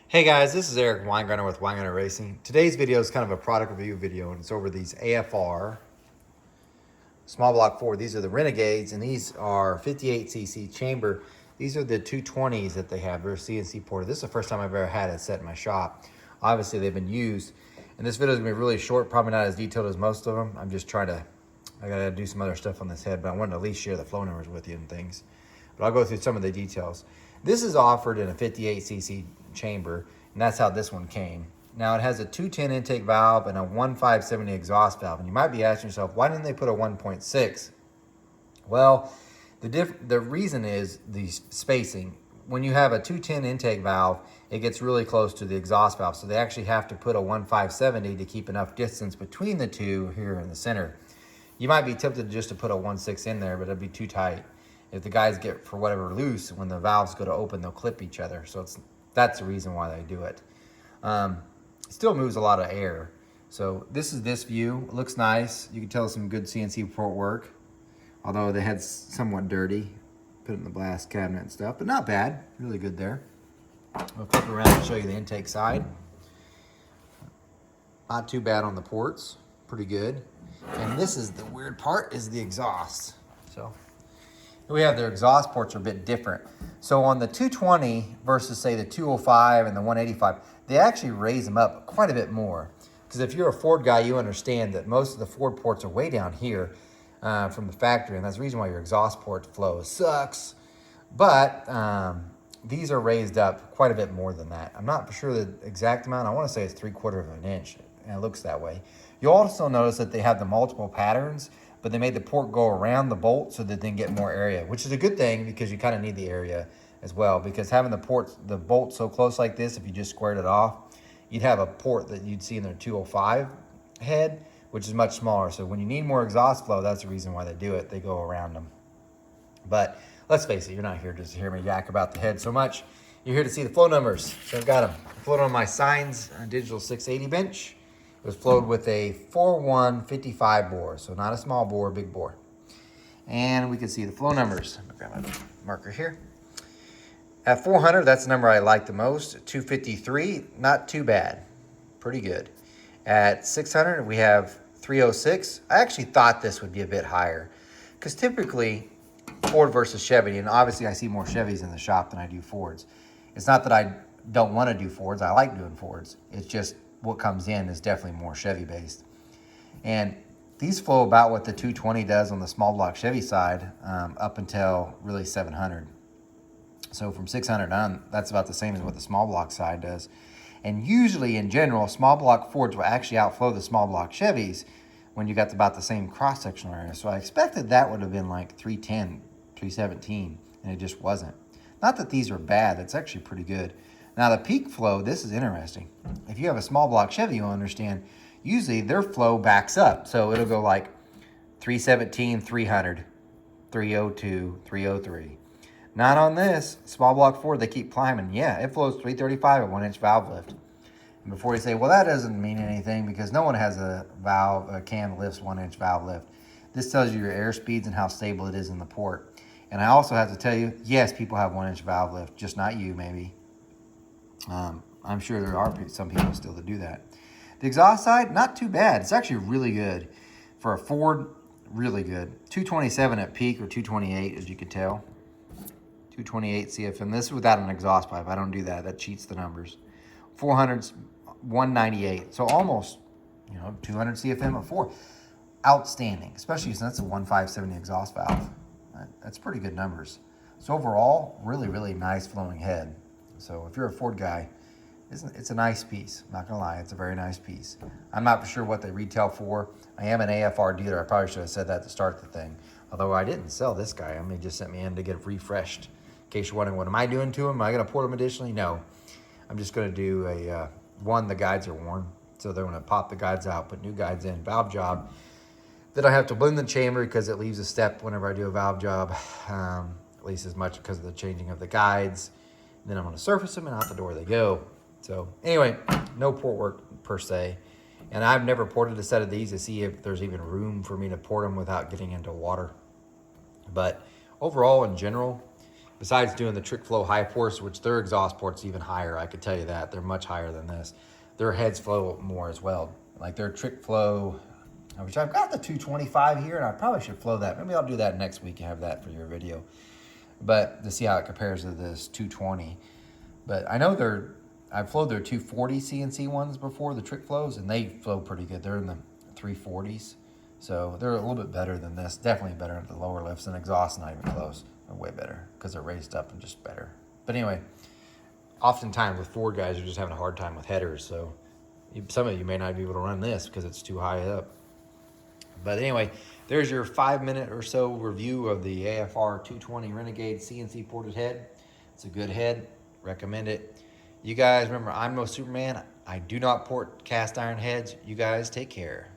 Hey guys, this is Eric Weingartner with Weingartner Racing. Today's video is kind of a product review video, and it's over these AFR small block Ford. These are the Renegades, and these are 58cc chamber. These are the 220s that they have. They're CNC ported. This is the first time I've ever had it set in my shop. Obviously, they've been used, and this video is going to be really short, probably not as detailed as most of them. I'm just trying to, I got to do some other stuff on this head, but I wanted to at least share the flow numbers with you and things. But I'll go through some of the details. This is offered in a 58cc chamber, and that's how this one came. Now it has a 210 intake valve and a 1.570 exhaust valve, and you might be asking yourself, why didn't they put a 1.6? Well, the reason is the spacing. When you have a 210 intake valve, it gets really close to the exhaust valve, so they actually have to put a 1.570 to keep enough distance between the two here in the center. You might be tempted just to put a 1.6 in there, but it'd be too tight. If the guys get, for whatever, loose, when the valves go to open, they'll clip each other. So that's the reason why they do it. It still moves a lot of air. So this is this view. It looks nice. You can tell some good CNC port work, although the head's somewhat dirty. Put it in the blast cabinet and stuff, but not bad. Really good there. I'll flip around and show you the intake side. Not too bad on the ports. Pretty good. And this is the weird part, is the exhaust. So we have their exhaust ports are a bit different. So on the 220 versus say the 205 and the 185, they actually raise them up quite a bit more. Because if you're a Ford guy, you understand that most of the Ford ports are way down here from the factory, and that's the reason why your exhaust port flow sucks. But these are raised up quite a bit more than that. I'm not sure the exact amount. I want to say it's 3/4 of an inch, and it looks that way. You'll also notice that they have the multiple patterns, but they made the port go around the bolt so that they can get more area, which is a good thing because you kind of need the area as well. Because having the bolt so close like this, if you just squared it off, you'd have a port that you'd see in their 205 head, which is much smaller. So when you need more exhaust flow, that's the reason why they do it. They go around them. But let's face it, you're not here just to hear me yak about the head so much. You're here to see the flow numbers. So I've got them floated on my Signs digital 680 bench. It was flowed with a 4.155 bore, so not a small bore, big bore. And we can see the flow numbers. I'll grab my marker here. At 400, that's the number I like the most. 253, not too bad. Pretty good. At 600, we have 306. I actually thought this would be a bit higher, because typically Ford versus Chevy, and obviously I see more Chevys in the shop than I do Fords. It's not that I don't want to do Fords. I like doing Fords. It's just what comes in is definitely more Chevy based. And these flow about what the 220 does on the small block Chevy side up until really 700. So from 600 on, that's about the same as what the small block side does. And usually in general, small block Fords will actually outflow the small block Chevys when you got about the same cross-sectional area. So I expected that would have been like 310, 317, and it just wasn't. Not that these are bad, that's actually pretty good. Now the peak flow, this is interesting. If you have a small block Chevy, you'll understand, usually their flow backs up. So it'll go like 317, 300, 302, 303. Not on this small block Ford, they keep climbing. Yeah, it flows 335 at 1-inch valve lift. And before you say, well, that doesn't mean anything because no one has a can that lifts 1-inch valve lift. This tells you your air speeds and how stable it is in the port. And I also have to tell you, yes, people have 1-inch valve lift, just not you maybe. I'm sure there are some people still that do that. The exhaust side, not too bad. It's actually really good. For a Ford, really good. 227 at peak, or 228 as you can tell. 228 CFM. This is without an exhaust pipe. I don't do that. That cheats the numbers. 400's 198. So almost, 200 CFM at 4. Outstanding, especially since that's a 1.570 exhaust valve. That's pretty good numbers. So overall, really, really nice flowing head. So if you're a Ford guy, it's a nice piece. I'm not gonna lie, it's a very nice piece. I'm not sure what they retail for. I am an AFR dealer. I probably should have said that to start the thing. Although I didn't sell this guy. He just sent me in to get it refreshed. In case you're wondering, what am I doing to him? Am I gonna port him additionally? No. I'm just gonna do a, the guides are worn. So they're gonna pop the guides out, put new guides in, valve job. Then I have to blend the chamber because it leaves a step whenever I do a valve job, at least as much because of the changing of the guides. Then I'm going to surface them and out the door they go. So anyway, no port work per se. And I've never ported a set of these to see if there's even room for me to port them without getting into water. But overall, in general, besides doing the trick flow high force, which their exhaust port's even higher, I could tell you that. They're much higher than this. Their heads flow more as well. Like their trick flow, which I've got the 225 here, and I probably should flow that. Maybe I'll do that next week and have that for your video. But to see how it compares to this 220. But I know I've flowed their 240 CNC ones before, the trick flows, and they flow pretty good. They're in the 340s. So they're a little bit better than this. Definitely better at the lower lifts, and exhaust not even close. They're way better because they're raised up and just better. But anyway, oftentimes with Ford guys, you're just having a hard time with headers. So some of you may not be able to run this because it's too high up. But anyway, there's your 5-minute or so review of the AFR 220 Renegade CNC ported head. It's a good head. Recommend it. You guys remember, I'm no Superman. I do not port cast iron heads. You guys take care.